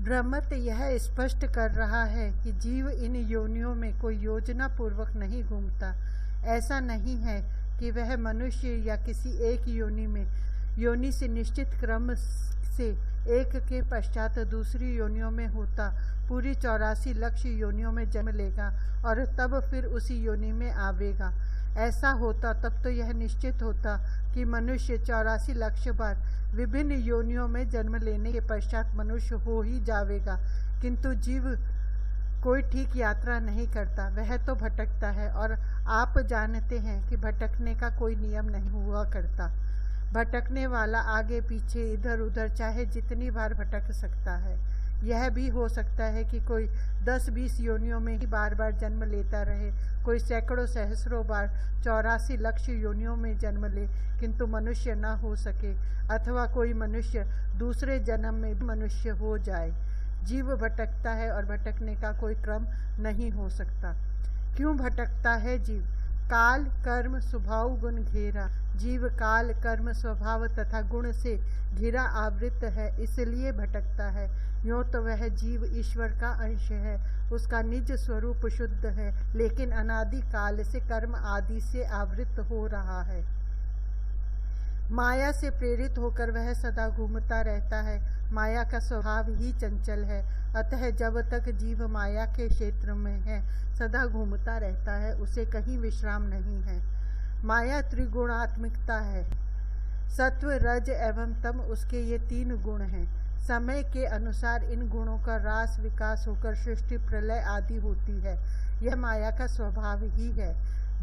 ब्रह्मत यह स्पष्ट कर रहा है कि जीव इन योनियों में कोई योजना पूर्वक नहीं घूमता। ऐसा नहीं है कि वह मनुष्य या किसी एक योनि से निश्चित क्रम से एक के पश्चात दूसरी योनियों में होता पूरी 84 लक्ष्य योनियों में जन्म लेगा और तब फिर उसी योनि में आवेगा। ऐसा होता तब तो यह निश्चित होता कि मनुष्य 84 लक्ष्य बार विभिन्न योनियों में जन्म लेने के पश्चात मनुष्य हो ही जावेगा, किंतु जीव कोई ठीक यात्रा नहीं करता, वह तो भटकता है। और आप जानते हैं कि भटकने का कोई नियम नहीं हुआ करता। भटकने वाला आगे पीछे इधर उधर चाहे जितनी बार भटक सकता है। यह भी हो सकता है कि कोई 10-20 योनियों में ही बार बार जन्म लेता रहे, कोई सैकड़ों सहस्रों बार 84 लक्ष्य योनियों में जन्म ले किंतु मनुष्य न हो सके, अथवा कोई मनुष्य दूसरे जन्म में भी मनुष्य हो जाए। जीव भटकता है और भटकने का कोई क्रम नहीं हो सकता। क्यों भटकता है जीव? काल कर्म स्वभाव गुण घेरा। जीव काल कर्म स्वभाव तथा गुण से घिरा आवृत है, इसलिए भटकता है। यूँ तो वह जीव ईश्वर का अंश है, उसका निज स्वरूप शुद्ध है, लेकिन अनादि काल से कर्म आदि से आवृत हो रहा है। माया से प्रेरित होकर वह सदा घूमता रहता है। माया का स्वभाव ही चंचल है, अतः जब तक जीव माया के क्षेत्र में है सदा घूमता रहता है, उसे कहीं विश्राम नहीं है। माया त्रिगुणात्मिकता है, सत्व रज एवं तम, उसके ये 3 गुण हैं। समय के अनुसार इन गुणों का रास विकास होकर सृष्टि प्रलय आदि होती है। यह माया का स्वभाव ही है।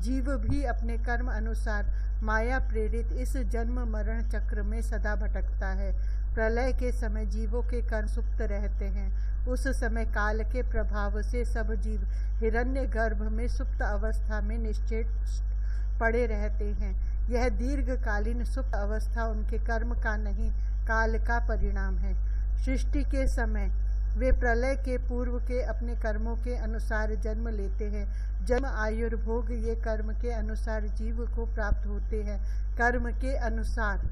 जीव भी अपने कर्म अनुसार माया प्रेरित इस जन्म मरण चक्र में सदा भटकता है। प्रलय के समय जीवों के कर्म सुप्त रहते हैं। उस समय काल के प्रभाव से सब जीव हिरण्य गर्भ में सुप्त अवस्था में निश्चेष्ट पड़े रहते हैं। यह दीर्घकालीन सुप्त अवस्था उनके कर्म का नहीं, काल का परिणाम है। सृष्टि के समय वे प्रलय के पूर्व के अपने कर्मों के अनुसार जन्म लेते हैं। जन्म आयुर्भोग ये कर्म के अनुसार जीव को प्राप्त होते हैं। कर्म के अनुसार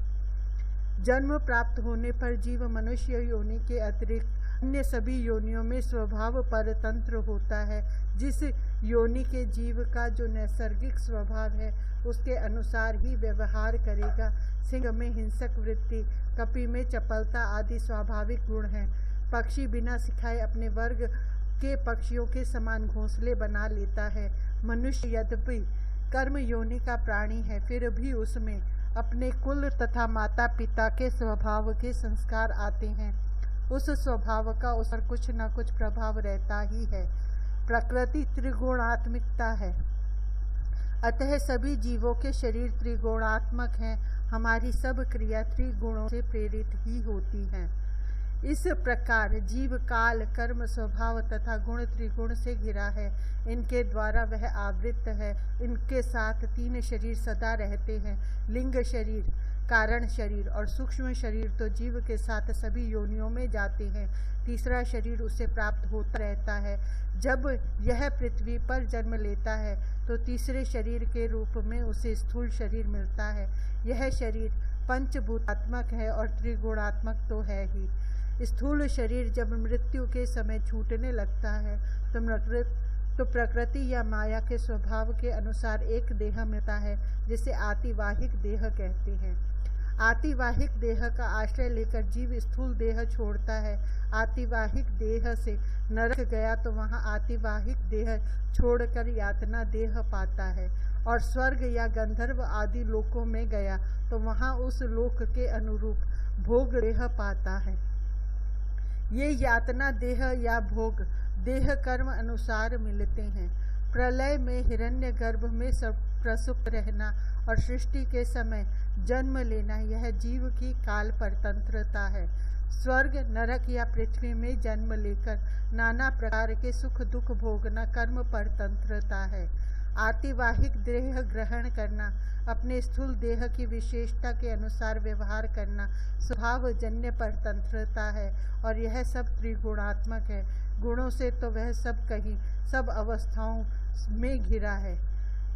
जन्म प्राप्त होने पर जीव मनुष्य योनि के अतिरिक्त अन्य सभी योनियों में स्वभाव परतंत्र होता है। जिस योनि के जीव का जो नैसर्गिक स्वभाव है उसके अनुसार ही व्यवहार करेगा। सिंह में हिंसक वृत्ति, कपि में चपलता आदि स्वाभाविक गुण हैं। पक्षी बिना सिखाए अपने वर्ग के पक्षियों के समान घोंसले बना लेता है। मनुष्य यद्यपि कर्म योनि का प्राणी है, फिर भी उसमें अपने कुल तथा माता पिता के स्वभाव के संस्कार आते हैं। उस स्वभाव का उस पर कुछ न कुछ प्रभाव रहता ही है। प्रकृति त्रिगुणात्मिकता है, अतः सभी जीवों के शरीर त्रिगुणात्मक हैं। हमारी सब क्रिया त्रिगुणों से प्रेरित ही होती हैं। इस प्रकार जीव काल कर्म स्वभाव तथा गुण त्रिगुण से घिरा है। इनके द्वारा वह आवृत है। इनके साथ 3 शरीर सदा रहते हैं, लिंग शरीर, कारण शरीर और सूक्ष्म शरीर तो जीव के साथ सभी योनियों में जाते हैं। तीसरा शरीर उसे प्राप्त होता रहता है। जब यह पृथ्वी पर जन्म लेता है तो तीसरे शरीर के रूप में उसे स्थूल शरीर मिलता है। यह शरीर पंचभूतात्मक है और त्रिगुणात्मक तो है ही। स्थूल शरीर जब मृत्यु के समय छूटने लगता है तो प्रकृति या माया के स्वभाव के अनुसार एक देह मिलता है, जिसे आतिवाहिक देह कहते हैं। आतिवाहिक देह का आश्रय लेकर जीव स्थूल देह छोड़ता है। आतिवाहिक देह से नरक गया तो वहाँ आतिवाहिक देह छोड़कर यातना देह पाता है, और स्वर्ग या गंधर्व आदि लोकों में गया तो वहाँ उस लोक के अनुरूप भोग देह पाता है। ये यातना देह या भोग देह कर्म अनुसार मिलते हैं। प्रलय में हिरण्य गर्भ में प्रसुप्त रहना और सृष्टि के समय जन्म लेना यह जीव की काल परतंत्रता है। स्वर्ग नरक या पृथ्वी में जन्म लेकर नाना प्रकार के सुख दुख भोगना कर्म परतंत्रता है। आतिवाहिक देह ग्रहण करना, अपने स्थूल देह की विशेषता के अनुसार व्यवहार करना स्वभावजन्य परतंत्रता है, और यह सब त्रिगुणात्मक है। गुणों से तो वह सब कहीं सब अवस्थाओं में घिरा है।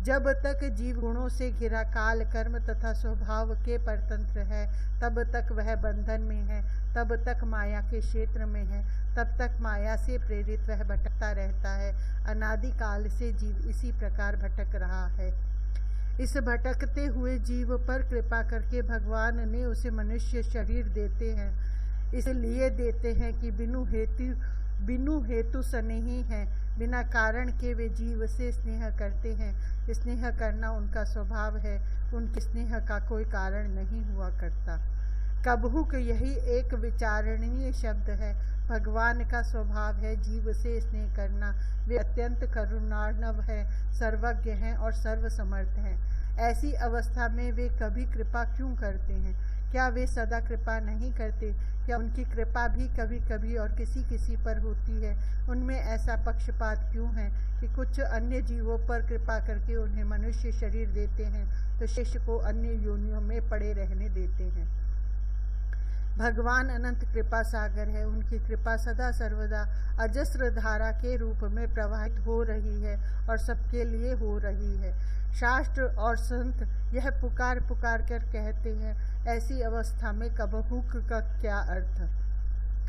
जब तक जीव गुणों से घिरा काल कर्म तथा स्वभाव के परतंत्र है, तब तक वह बंधन में है, तब तक माया के क्षेत्र में है, तब तक माया से प्रेरित वह भटकता रहता है। अनादिकाल से जीव इसी प्रकार भटक रहा है। इस भटकते हुए जीव पर कृपा करके भगवान ने उसे मनुष्य शरीर देते हैं। इसलिए देते हैं कि बिनु हेतु स्नेही हैं, बिना कारण के वे जीव से स्नेह करते हैं। स्नेह करना उनका स्वभाव है, उनके स्नेह का कोई कारण नहीं हुआ करता। कबहुक यही एक विचारणीय शब्द है। भगवान का स्वभाव है जीव से स्नेह करना। वे अत्यंत करुणार्णव है, सर्वज्ञ हैं और सर्वसमर्थ हैं। ऐसी अवस्था में वे कभी कृपा क्यों करते हैं? क्या वे सदा कृपा नहीं करते? क्या उनकी कृपा भी कभी कभी और किसी किसी पर होती है? उनमें ऐसा पक्षपात क्यों है कि कुछ अन्य जीवों पर कृपा करके उन्हें मनुष्य शरीर देते हैं तो शेष को अन्य योनियों में पड़े रहने देते हैं? भगवान अनंत कृपा सागर है। उनकी कृपा सदा सर्वदा अजस्र धारा के रूप में प्रवाहित हो रही है और सबके लिए हो रही है। शास्त्र और संत यह पुकार पुकार कर कहते हैं, ऐसी अवस्था में कबहुक का क्या अर्थ?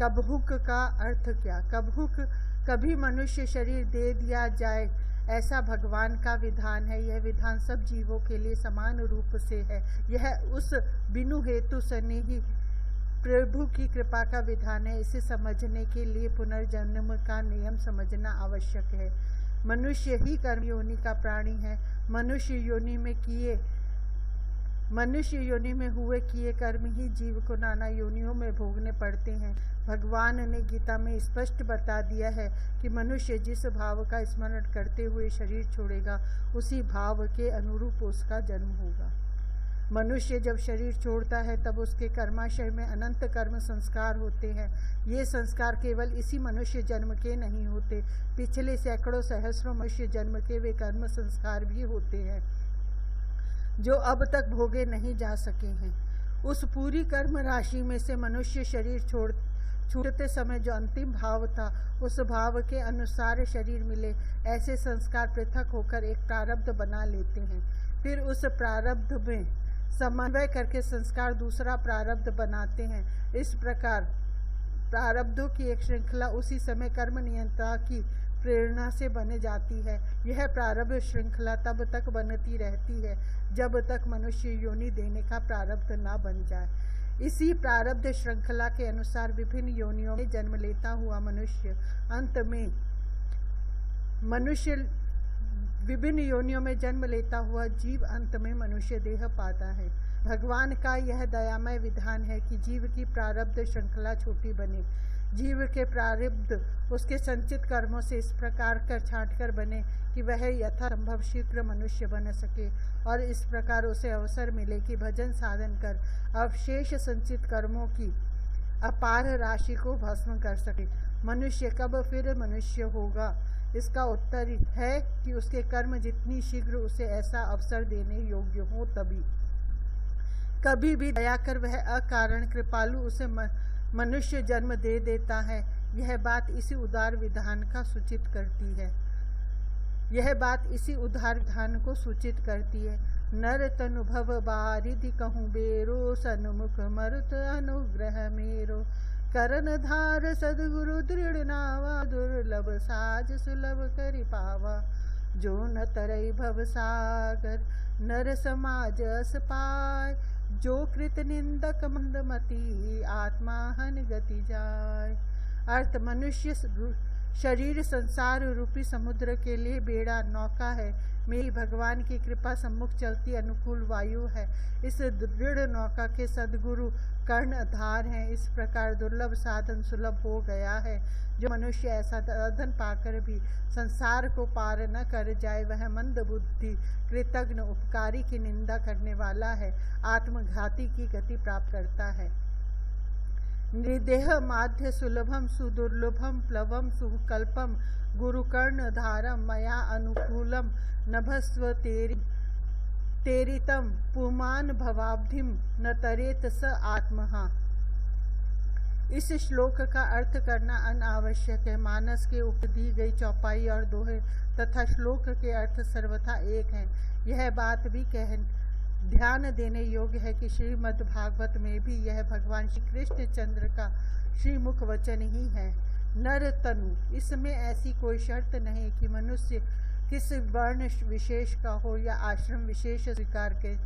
कबहुक का अर्थ क्या? कबहुक कभी मनुष्य शरीर दे दिया जाए, ऐसा भगवान का विधान है। यह विधान सब जीवों के लिए समान रूप से है। यह उस बिनु हेतु स्नेही प्रभु की कृपा का विधान है। इसे समझने के लिए पुनर्जन्म का नियम समझना आवश्यक है। मनुष्य ही कर्म योनि का प्राणी है। मनुष्य योनि में हुए किए कर्म ही जीव को नाना योनियों में भोगने पड़ते हैं। भगवान ने गीता में स्पष्ट बता दिया है कि मनुष्य जिस भाव का स्मरण करते हुए शरीर छोड़ेगा, उसी भाव के अनुरूप उसका जन्म होगा। मनुष्य जब शरीर छोड़ता है तब उसके कर्माशय में अनंत कर्म संस्कार होते हैं। ये संस्कार केवल इसी मनुष्य जन्म के नहीं होते, पिछले सैकड़ों सहस्रों मनुष्य जन्म के वे कर्म संस्कार भी होते हैं जो अब तक भोगे नहीं जा सके हैं। उस पूरी कर्म राशि में से मनुष्य शरीर छूटते समय जो अंतिम भाव था, उस भाव के अनुसार शरीर मिले, ऐसे संस्कार पृथक होकर एक प्रारब्ध बना लेते हैं। फिर उस प्रारब्ध में समन्वय करके संस्कार दूसरा प्रारब्ध बनाते हैं। इस प्रकार प्रारब्धों की एक श्रृंखला उसी समय कर्म नियंत्रण की प्रेरणा से बन जाती है। यह प्रारब्ध श्रृंखला तब तक बनती रहती है जब तक मनुष्य योनि देने का प्रारब्ध न बन जाए। इसी प्रारब्ध श्रृंखला के अनुसार विभिन्न योनियों में जन्म लेता हुआ विभिन्न योनियों में जन्म लेता हुआ जीव अंत में मनुष्य देह पाता है। भगवान का यह दयामय विधान है कि जीव की प्रारब्ध श्रृंखला छोटी बने। जीव के प्रारब्ध उसके संचित कर्मों से इस प्रकार कर छांट कर बने कि वह यथासंभव शीघ्र मनुष्य बन सके और इस प्रकार उसे अवसर मिले कि भजन साधन कर अवशेष संचित कर्मों की अपार राशि को भस्म कर सके। मनुष्य कब फिर मनुष्य होगा? इसका उत्तर है कि उसके कर्म जितनी शीघ्र उसे ऐसा अवसर देने योग्य हो तभी। कभी भी दया कर वह अकारण कृपालु उसे मनुष्य जन्म दे देता है। यह बात इसी उदार विधान को सूचित करती है। नर तनुभव बारिधि कहूँ बेरो, सन्मुख मरुत अनुग्रह मेरो। करन धार सदगुरु दृढ़ नावा, दुर्लभ साज सुलभ करि पावा। जो न तरई भव सागर, नर समाज अस पाय। जो कृत निंदक मंदमती, आत्मा हन गति जाय। अर्थ मनुष्य शरीर संसार रूपी समुद्र के लिए बेड़ा नौका है। मेरी भगवान की कृपा सम्मुख चलती अनुकूल वायु है। इस दृढ़ नौका के सदगुरु कर्णधार हैं। इस प्रकार दुर्लभ साधन सुलभ हो गया है। जो मनुष्य ऐसा साधन पाकर भी संसार को पार न कर जाए, वह मंद बुद्धि कृतघ्न उपकारी की निंदा करने वाला है, आत्मघाती की गति प्राप्त करता है। निर्देह माध्य सुलभम सुदुर्लभम प्लवम सुकल्पम गुरुकर्ण धारम मया अनुकूलम नभस्व तेरितम पुमान भवाब्धिम न तरेत स आत्महा। इस श्लोक का अर्थ करना अनावश्यक है। मानस के ऊपर दी गई चौपाई और दोहे तथा श्लोक के अर्थ सर्वथा एक हैं। यह बात भी ध्यान देने योग्य है कि श्रीमद् भागवत में भी यह भगवान श्री कृष्ण चंद्र का श्रीमुख वचन ही है। नर तनु, इसमें ऐसी कोई शर्त नहीं कि मनुष्य किस वर्ण विशेष का हो या आश्रम विशेष स्वीकार के।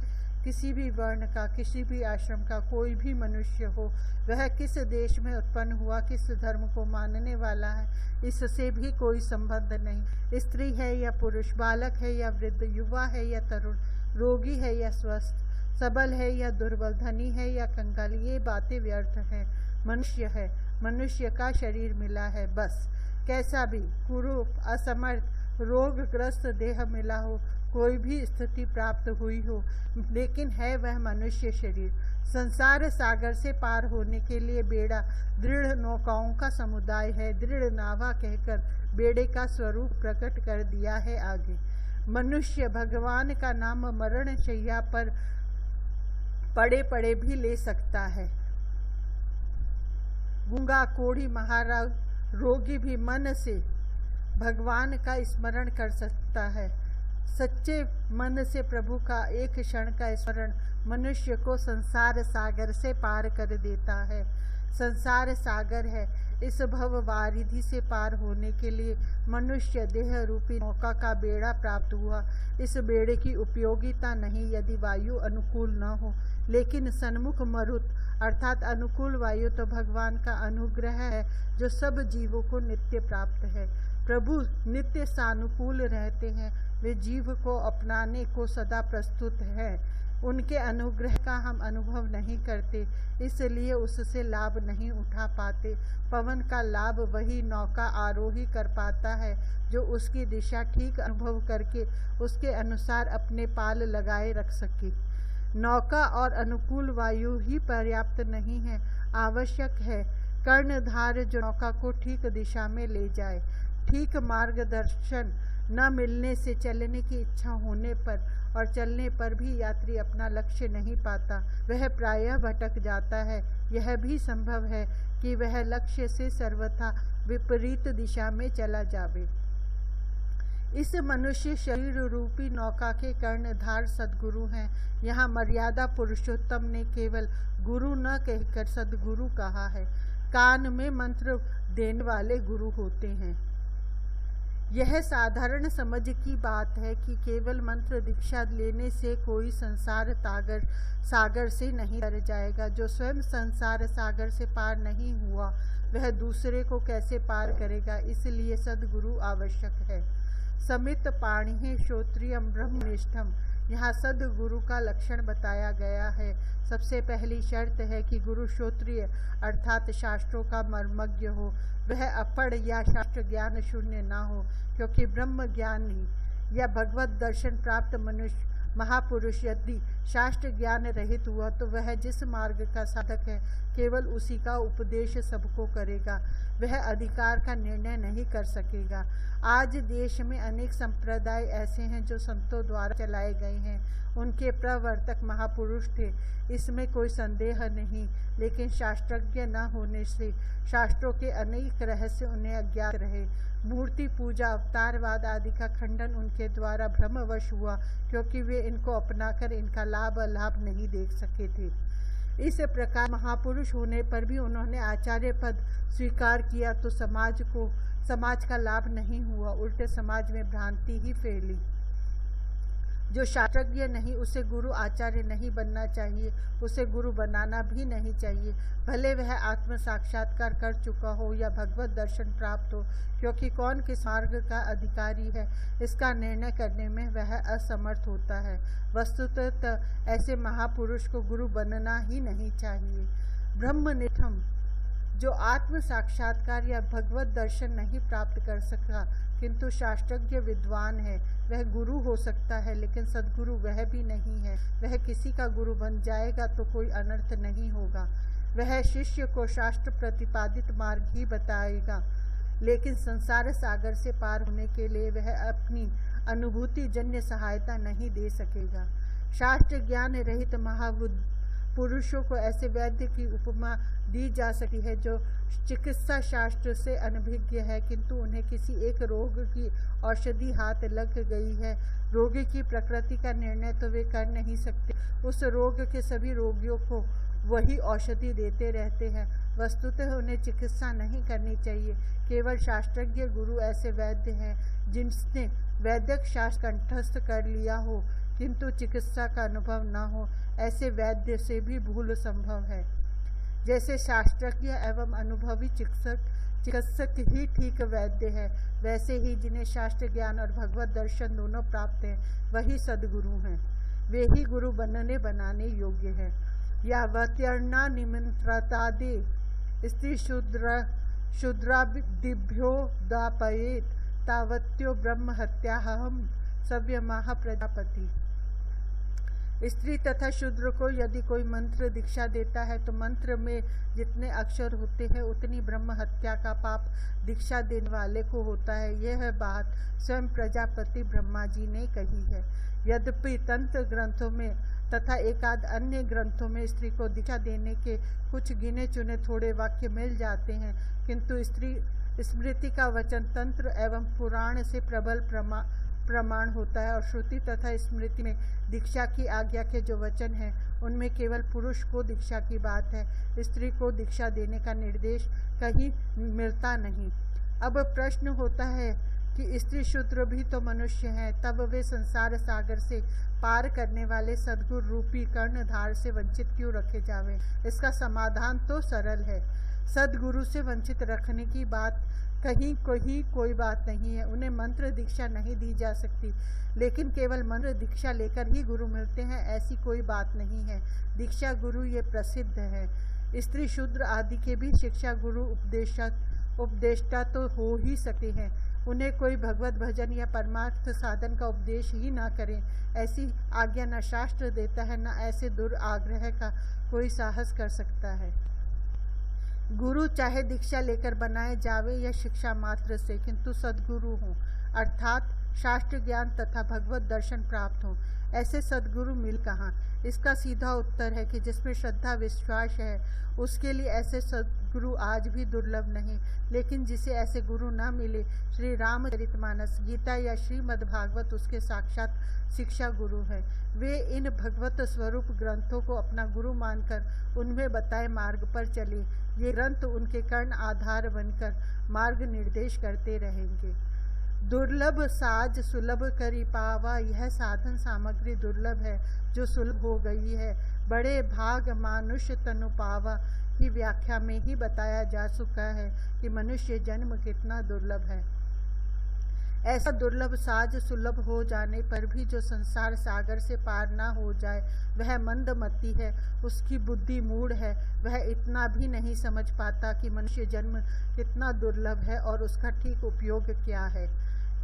किसी भी वर्ण का, किसी भी आश्रम का कोई भी मनुष्य हो, वह किस देश में उत्पन्न हुआ, किस धर्म को मानने वाला है, इससे भी कोई संबंध नहीं। स्त्री है या पुरुष, बालक है या वृद्ध, युवा है या तरुण, रोगी है या स्वस्थ, सबल है या दुर्बल, धनी है या कंगाल, ये बातें व्यर्थ हैं। मनुष्य है, मनुष्य का शरीर मिला है, बस। कैसा भी कुरूप, असमर्थ, रोगग्रस्त देह मिला हो, कोई भी स्थिति प्राप्त हुई हो, लेकिन है वह मनुष्य शरीर। संसार सागर से पार होने के लिए बेड़ा दृढ़ नौकाओं का समुदाय है। दृढ़ नावा कहकर बेड़े का स्वरूप प्रकट कर दिया है आगे। मनुष्य भगवान का नाम मरण शैया पर पड़े पड़े भी ले सकता है। गूंगा, कोढ़ी, महारा, रोगी भी मन से भगवान का स्मरण कर सकता है। सच्चे मन से प्रभु का एक क्षण का स्मरण मनुष्य को संसार सागर से पार कर देता है। संसार सागर है, इस भव वारिधि से पार होने के लिए मनुष्य देह रूपी नौका का बेड़ा प्राप्त हुआ। इस बेड़े की उपयोगिता नहीं यदि वायु अनुकूल न हो, लेकिन सन्मुख मरुत अर्थात अनुकूल वायु तो भगवान का अनुग्रह है जो सब जीवों को नित्य प्राप्त है। प्रभु नित्य सानुकूल रहते हैं, वे जीव को अपनाने को सदा प्रस्तुत है। उनके अनुग्रह का हम अनुभव नहीं करते, इसलिए उससे लाभ नहीं उठा पाते। पवन का लाभ वही नौका आरोही कर पाता है जो उसकी दिशा ठीक अनुभव करके उसके अनुसार अपने पाल लगाए रख सके। नौका और अनुकूल वायु ही पर्याप्त नहीं है, आवश्यक है कर्णधार जो नौका को ठीक दिशा में ले जाए। ठीक मार्गदर्शन न मिलने से चलने की इच्छा होने पर और चलने पर भी यात्री अपना लक्ष्य नहीं पाता, वह प्रायः भटक जाता है। यह भी संभव है कि वह लक्ष्य से सर्वथा विपरीत दिशा में चला जावे। इस मनुष्य शरीर रूपी नौका के कर्णधार सद्गुरु हैं। यहाँ मर्यादा पुरुषोत्तम ने केवल गुरु न कहकर सद्गुरु कहा है। कान में मंत्र देने वाले गुरु होते हैं। यह साधारण समझ की बात है कि केवल मंत्र दीक्षा लेने से कोई संसार सागर से नहीं तर जाएगा। जो स्वयं संसार सागर से पार नहीं हुआ वह दूसरे को कैसे पार करेगा, इसलिए सद्गुरु आवश्यक है। समित पाणिः श्रोत्रियम ब्रह्मनिष्ठम, यहाँ सद्गुरु का लक्षण बताया गया है। सबसे पहली शर्त है कि गुरु श्रोत्रिय अर्थात शास्त्रों का मर्मज्ञ हो, वह अपढ़ या शास्त्र ज्ञान शून्य न हो, क्योंकि ब्रह्म ज्ञानी या भगवत दर्शन प्राप्त मनुष्य महापुरुष यदि शास्त्र ज्ञान रहित हुआ तो वह जिस मार्ग का साधक है केवल उसी का उपदेश सबको करेगा, वह अधिकार का निर्णय नहीं कर सकेगा। आज देश में अनेक संप्रदाय ऐसे हैं जो संतों द्वारा चलाए गए हैं। उनके प्रवर्तक महापुरुष थे, इसमें कोई संदेह नहीं, लेकिन शास्त्रज्ञ न होने से शास्त्रों के अनेक रहस्य उन्हें अज्ञात रहे। मूर्ति पूजा, अवतारवाद आदि का खंडन उनके द्वारा भ्रमवश हुआ, क्योंकि वे इनको अपनाकर इनका लाभ अलाभ नहीं देख सके थे। इस प्रकार महापुरुष होने पर भी उन्होंने आचार्य पद स्वीकार किया तो समाज का लाभ नहीं हुआ, उल्टे समाज में भ्रांति ही फैली। जो शास्त्रज्ञ नहीं उसे गुरु आचार्य नहीं बनना चाहिए, उसे गुरु बनाना भी नहीं चाहिए, भले वह आत्म साक्षात्कार कर चुका हो या भगवत दर्शन प्राप्त हो, क्योंकि कौन किस मार्ग का अधिकारी है इसका निर्णय करने में वह असमर्थ होता है। वस्तुतः ऐसे महापुरुष को गुरु बनना ही नहीं चाहिए। ब्रह्मनिष्ठम, जो आत्म साक्षात्कार या भगवत दर्शन नहीं प्राप्त कर सका किंतु शास्त्रज्ञ विद्वान है, वह गुरु हो सकता है, लेकिन सद्गुरु वह भी नहीं है। वह किसी का गुरु बन जाएगा तो कोई अनर्थ नहीं होगा। वह शिष्य को शास्त्र प्रतिपादित मार्ग ही बताएगा, लेकिन संसार सागर से पार होने के लिए वह अपनी अनुभूति जन्य सहायता नहीं दे सकेगा। शास्त्र ज्ञान रहित पुरुषों को ऐसे वैद्य की उपमा दी जा सकती है जो चिकित्सा शास्त्र से अनभिज्ञ है, किंतु उन्हें किसी एक रोग की औषधि हाथ लग गई है। रोगी की प्रकृति का निर्णय तो वे कर नहीं सकते, उस रोग के सभी रोगियों को वही औषधि देते रहते हैं। वस्तुतः उन्हें चिकित्सा नहीं करनी चाहिए। केवल शास्त्रज्ञ गुरु ऐसे वैद्य हैं जिनने वैदिक शास्त्र कंठस्थ कर लिया हो किंतु चिकित्सा का अनुभव न हो। ऐसे वैद्य से भी भूल संभव है। जैसे शास्त्रज्ञ एवं अनुभवी चिकित्सक ही ठीक वैद्य है, वैसे ही जिन्हें शास्त्र ज्ञान और भगवत दर्शन दोनों प्राप्त हैं वही सद्गुरु हैं। वे ही गुरु बनने बनाने योग्य है। यावत्यर्णा निमंत्रतादि स्त्री शूद्रादिभ्यो दापयेत तावत्यो ब्रह्म हत्याहम सव्यमाह प्रजापति। स्त्री तथा शूद्र को यदि कोई मंत्र दीक्षा देता है तो मंत्र में जितने अक्षर होते हैं उतनी ब्रह्म हत्या का पाप दीक्षा देने वाले को होता है। यह बात स्वयं प्रजापति ब्रह्मा जी ने कही है। यद्यपि तंत्र ग्रंथों में तथा एकाध अन्य ग्रंथों में स्त्री को दीक्षा देने के कुछ गिने चुने थोड़े वाक्य मिल जाते हैं, किंतु स्त्री स्मृति का वचन तंत्र एवं पुराण से प्रबल प्रमाण होता है और श्रुति तथा स्मृति में दीक्षा की आज्ञा के जो वचन हैं उनमें केवल पुरुष को दीक्षा की बात है, स्त्री को दीक्षा देने का निर्देश कहीं मिलता नहीं। अब प्रश्न होता है कि स्त्री शूद्र भी तो मनुष्य हैं, तब वे संसार सागर से पार करने वाले सद्गुरु रूपी कर्णधार से वंचित क्यों रखे जावें? इसका समाधान तो सरल है। सद्गुरु से वंचित रखने की बात कहीं कोई बात नहीं है। उन्हें मंत्र दीक्षा नहीं दी जा सकती, लेकिन केवल मंत्र दीक्षा लेकर ही गुरु मिलते हैं ऐसी कोई बात नहीं है। दीक्षा गुरु ये प्रसिद्ध है। स्त्री शूद्र आदि के भी शिक्षा गुरु उपदेष्टा तो हो ही सके हैं। उन्हें कोई भगवत भजन या परमार्थ साधन का उपदेश ही ना करें, ऐसी आज्ञा न शास्त्र देता है, न ऐसे दुराग्रह का कोई साहस कर सकता है। गुरु चाहे दीक्षा लेकर बनाए जावे या शिक्षा मात्र से, किंतु सद्गुरु हों, अर्थात शास्त्र ज्ञान तथा भगवत दर्शन प्राप्त हो। ऐसे सद्गुरु मिल कहाँ? इसका सीधा उत्तर है कि जिसमें श्रद्धा विश्वास है उसके लिए ऐसे सद्गुरु आज भी दुर्लभ नहीं। लेकिन जिसे ऐसे गुरु न मिले, श्री रामचरितमानस, गीता या श्रीमद् भागवत उसके साक्षात शिक्षा गुरु है। वे इन भगवत स्वरूप ग्रंथों को अपना गुरु मानकर उनमें बताए मार्ग पर चले। ये ग्रंथ उनके कर्ण आधार बनकर मार्ग निर्देश करते रहेंगे। दुर्लभ साज सुलभ करी पावा, यह साधन सामग्री दुर्लभ है जो सुलभ हो गई है। बड़े भाग मानुष्य तनु पावा की व्याख्या में ही बताया जा चुका है कि मनुष्य जन्म कितना दुर्लभ है। ऐसा दुर्लभ साज सुलभ हो जाने पर भी जो संसार सागर से पार ना हो जाए वह मंदमती है, उसकी बुद्धि मूढ़ है। वह इतना भी नहीं समझ पाता कि मनुष्य जन्म कितना दुर्लभ है और उसका ठीक उपयोग क्या है।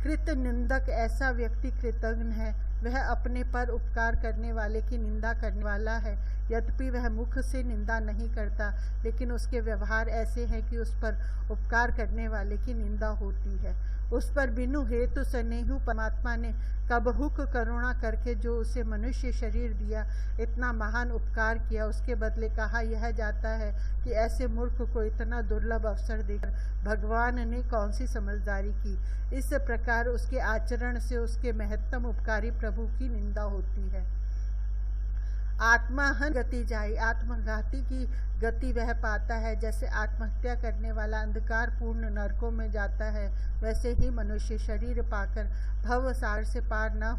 कृत निंदक ऐसा व्यक्ति कृतघ्न है। वह अपने पर उपकार करने वाले की निंदा करने वाला है। यद्यपि वह मुख से निंदा नहीं करता, लेकिन उसके व्यवहार ऐसे हैं कि उस पर उपकार करने वाले की निंदा होती है। उस पर बिनु हेतु स्नेहु परमात्मा ने कबहुक करुणा करके जो उसे मनुष्य शरीर दिया, इतना महान उपकार किया, उसके बदले कहा यह जाता है कि ऐसे मूर्ख को इतना दुर्लभ अवसर देकर भगवान ने कौन सी समझदारी की। इस प्रकार उसके आचरण से उसके महत्तम उपकारी प्रभु की निंदा होती है। आत्माहन गति जाए, आत्मघाती की गति वह पाता है। जैसे आत्महत्या करने वाला अंधकार पूर्ण नरकों में जाता है, वैसे ही मनुष्य शरीर पाकर भव सागर से पार न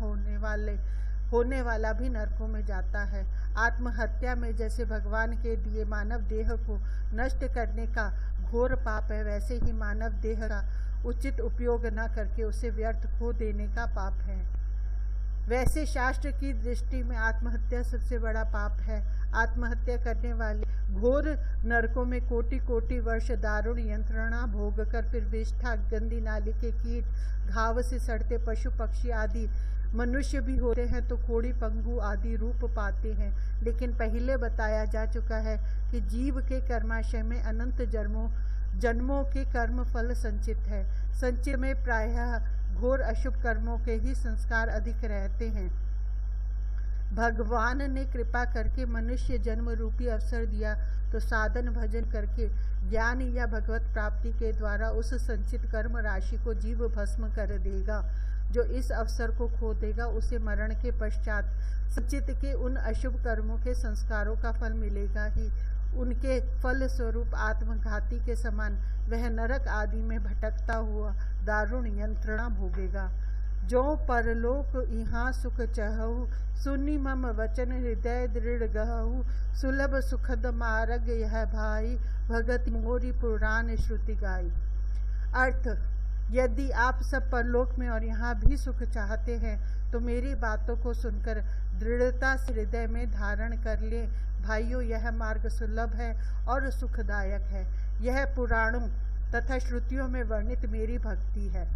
होने वाला भी नरकों में जाता है। आत्महत्या में जैसे भगवान के दिए मानव देह को नष्ट करने का घोर पाप है, वैसे ही मानव देह का उचित उपयोग न करके उसे व्यर्थ खो देने का पाप है। वैसे शास्त्र की दृष्टि में आत्महत्या सबसे बड़ा पाप है। आत्महत्या करने वाले घोर नरकों में कोटि कोटि वर्ष दारुण यंत्रणा भोग कर फिर विष्ठा, गंदी नाली के कीट, घाव से सड़ते पशु पक्षी आदि मनुष्य भी होते हैं तो कोड़ी पंगु आदि रूप पाते हैं। लेकिन पहले बताया जा चुका है कि जीव के कर्माशय में अनंत जन्मों के कर्म फल संचित है। संचित में प्रायः घोर अशुभ कर्मों के ही संस्कार अधिक रहते हैं। भगवान ने कृपा करके मनुष्य जन्म रूपी अवसर दिया तो साधन भजन करके ज्ञान या भगवत प्राप्ति के द्वारा उस संचित कर्म राशि को जीव भस्म कर देगा। जो इस अवसर को खो देगा उसे मरण के पश्चात संचित के उन अशुभ कर्मों के संस्कारों का फल मिलेगा ही। उनके फल स्वरूप आत्मघाती के समान वह नरक आदि में भटकता हुआ दारुण यंत्रणा भोगेगा। जो परलोक यहाँ सुख चहु, सुनि मम वचन हृदय दृढ़ गहु, सुलभ सुखद मार्ग यह भाई, भगत मोरी पुराण श्रुति गाई। अर्थ, यदि आप सब परलोक में और यहाँ भी सुख चाहते हैं तो मेरी बातों को सुनकर दृढ़ता से हृदय में धारण कर ले। भाइयों, यह मार्ग सुलभ है और सुखदायक है। यह पुराणों तथा श्रुतियों में वर्णित मेरी भक्ति है।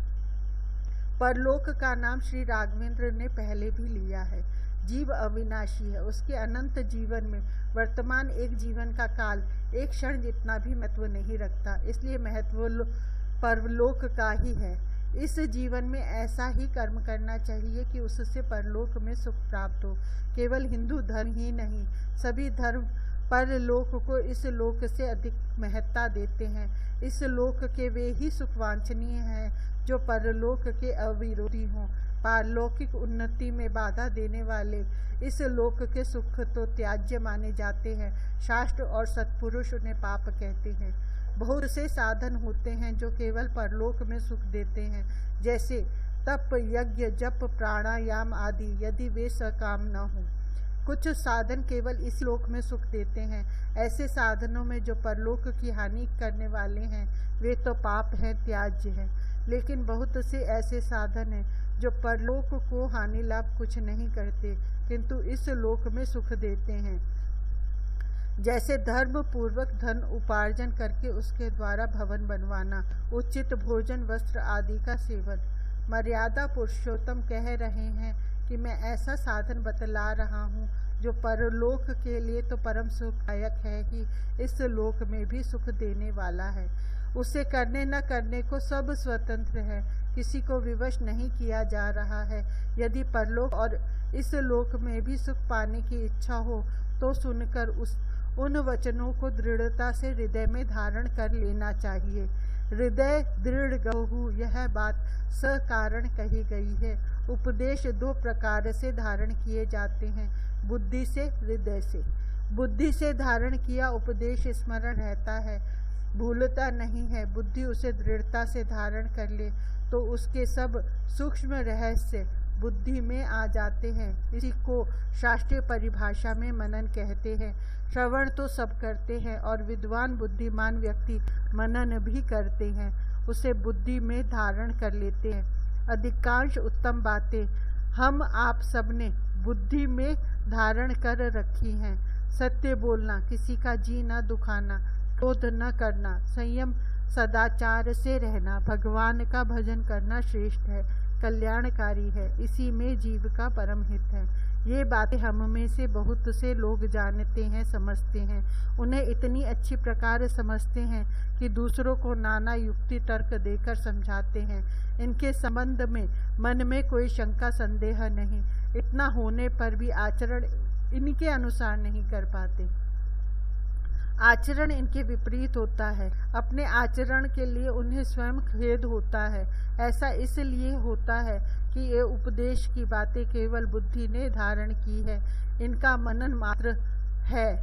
परलोक का नाम श्री राघवेंद्र ने पहले भी लिया है। जीव अविनाशी है। उसके अनंत जीवन में वर्तमान एक जीवन का काल एक क्षण जितना भी महत्व नहीं रखता, इसलिए महत्व परलोक का ही है। इस जीवन में ऐसा ही कर्म करना चाहिए कि उससे परलोक में सुख प्राप्त हो। केवल हिंदू धर्म ही नहीं, सभी धर्म परलोक को इस लोक से अधिक महत्ता देते हैं। इस लोक के वे ही सुख वांछनीय हैं जो परलोक के अविरोधी हों। पारलौकिक उन्नति में बाधा देने वाले इस लोक के सुख तो त्याज्य माने जाते हैं। शास्त्र और सत्पुरुष उन्हें पाप कहते हैं। बहुत से साधन होते हैं जो केवल परलोक में सुख देते हैं, जैसे तप, यज्ञ, जप, प्राणायाम आदि, यदि वे सकाम न हों। कुछ साधन केवल इस लोक में सुख देते हैं। ऐसे साधनों में जो परलोक की हानि करने वाले हैं वे तो पाप हैं, त्याज्य हैं। लेकिन बहुत से ऐसे साधन हैं जो परलोक को हानि लाभ कुछ नहीं करते किंतु इस लोक में सुख देते हैं, जैसे धर्म पूर्वक धन उपार्जन करके उसके द्वारा भवन बनवाना, उचित भोजन, वस्त्र आदि का सेवन। मर्यादा पुरुषोत्तम कह रहे हैं कि मैं ऐसा साधन बतला रहा हूँ जो परलोक के लिए तो परम सुखदायक है ही, इस लोक में भी सुख देने वाला है। उसे करने न करने को सब स्वतंत्र है, किसी को विवश नहीं किया जा रहा है। यदि परलोक और इस लोक में भी सुख पाने की इच्छा हो तो सुनकर उन वचनों को दृढ़ता से हृदय में धारण कर लेना चाहिए। हृदय दृढ़ गहु, यह बात सकारण कही गई है। उपदेश दो प्रकार से धारण किए जाते हैं, बुद्धि से, हृदय से। बुद्धि से धारण किया उपदेश स्मरण रहता है, भूलता नहीं है। बुद्धि उसे दृढ़ता से धारण कर ले तो उसके सब सूक्ष्म रहस्य बुद्धि में आ जाते हैं। इसी को शास्त्रीय परिभाषा में मनन कहते हैं। श्रवण तो सब करते हैं और विद्वान बुद्धिमान व्यक्ति मनन भी करते हैं, उसे बुद्धि में धारण कर लेते हैं। अधिकांश उत्तम बातें हम आप सबने बुद्धि में धारण कर रखी हैं। सत्य बोलना, किसी का जी न दुखाना, क्रोध न करना, संयम, सदाचार से रहना, भगवान का भजन करना श्रेष्ठ है, कल्याणकारी है। इसी में जीव का परम हित है। ये बातें हम में से बहुत से लोग जानते हैं, समझते हैं। उन्हें इतनी अच्छी प्रकार समझते हैं कि दूसरों को नाना युक्ति तर्क देकर समझाते हैं। इनके संबंध में मन में कोई शंका संदेह नहीं। इतना होने पर भी आचरण इनके अनुसार नहीं कर पाते। आचरण इनके विपरीत होता है। अपने आचरण के लिए उन्हें स्वयं खेद होता है। ऐसा इसलिए होता है कि ये उपदेश की बातें केवल बुद्धि ने धारण की है, इनका मनन मात्र है,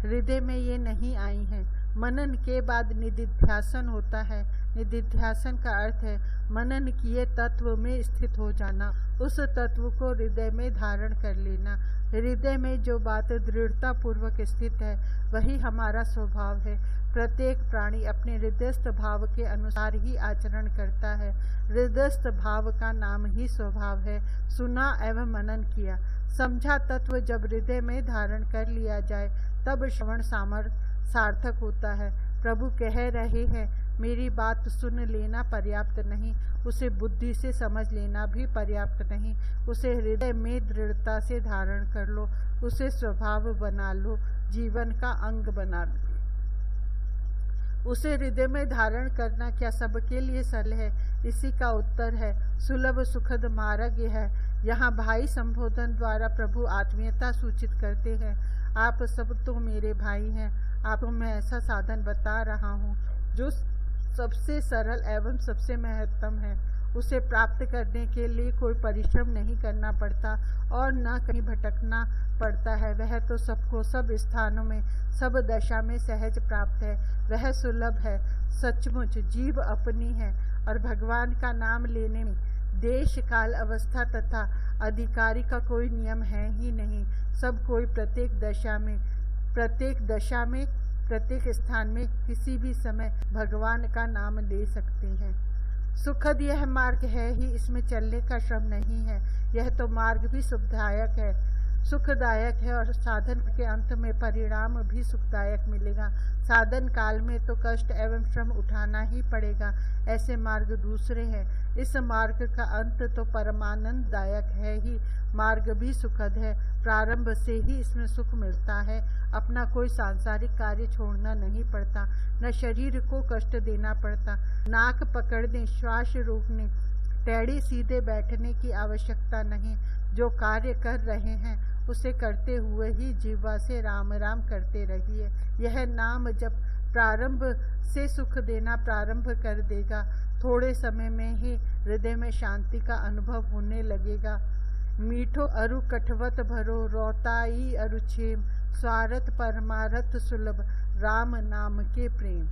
हृदय में ये नहीं आई हैं। मनन के बाद निधिध्यासन होता है। निधिध्यासन का अर्थ है मनन किए तत्व में स्थित हो जाना, उस तत्व को हृदय में धारण कर लेना। हृदय में जो बात दृढ़ता पूर्वक स्थित है वही हमारा स्वभाव है। प्रत्येक प्राणी अपने हृदयस्थ भाव के अनुसार ही आचरण करता है। हृदयस्थ भाव का नाम ही स्वभाव है। सुना एवं मनन किया, समझा तत्व जब हृदय में धारण कर लिया जाए तब श्रवण सार्थक होता है। प्रभु कह रहे हैं, मेरी बात सुन लेना पर्याप्त नहीं, उसे बुद्धि से समझ लेना भी पर्याप्त नहीं, उसे हृदय में दृढ़ता से धारण कर लो, उसे स्वभाव बना लो, जीवन का अंग बना लो। उसे हृदय में धारण करना क्या सबके लिए सरल है? इसी का उत्तर है सुलभ सुखद मार्ग है, यहाँ भाई संबोधन द्वारा प्रभु आत्मीयता सूचित करते हैं। आप सब तो मेरे भाई हैं। आपको मैं ऐसा साधन बता रहा हूँ जो सबसे सरल एवं सबसे महत्तम है। उसे प्राप्त करने के लिए कोई परिश्रम नहीं करना पड़ता और न कहीं भटकना पड़ता है। वह तो सबको सब स्थानों में सब दशा में सहज प्राप्त है। वह सुलभ है। सचमुच जीव अपनी है और भगवान का नाम लेने में देश काल अवस्था तथा अधिकारी का कोई नियम है ही नहीं। सब कोई प्रत्येक दशा में प्रत्येक स्थान में किसी भी समय भगवान का नाम ले सकते हैं। सुखद यह मार्ग है ही, इसमें चलने का श्रम नहीं है। यह तो मार्ग भी सुखदायक है, सुखदायक है और साधन के अंत में परिणाम भी सुखदायक मिलेगा। साधन काल में तो कष्ट एवं श्रम उठाना ही पड़ेगा। ऐसे मार्ग दूसरे हैं। इस मार्ग का अंत तो परमानंददायक है ही। मार्ग भी सुखद है। प्रारंभ से ही इसमें सुख मिलता है। अपना कोई सांसारिक कार्य छोड़ना नहीं पड़ता, न शरीर को कष्ट देना पड़ता। नाक पकड़ने, श्वास रोकने, टेढ़ी सीधे बैठने की आवश्यकता नहीं। जो कार्य कर रहे हैं उसे करते हुए ही जिह्वा से राम राम करते रहिए। यह नाम जब प्रारंभ से सुख देना प्रारंभ कर देगा, थोड़े समय में ही हृदय में शांति का अनुभव होने लगेगा। मीठो अरु कठवत भरो, रोताई अरु छेम, स्वारथ परमारथ सुलभ, राम नाम के प्रेम।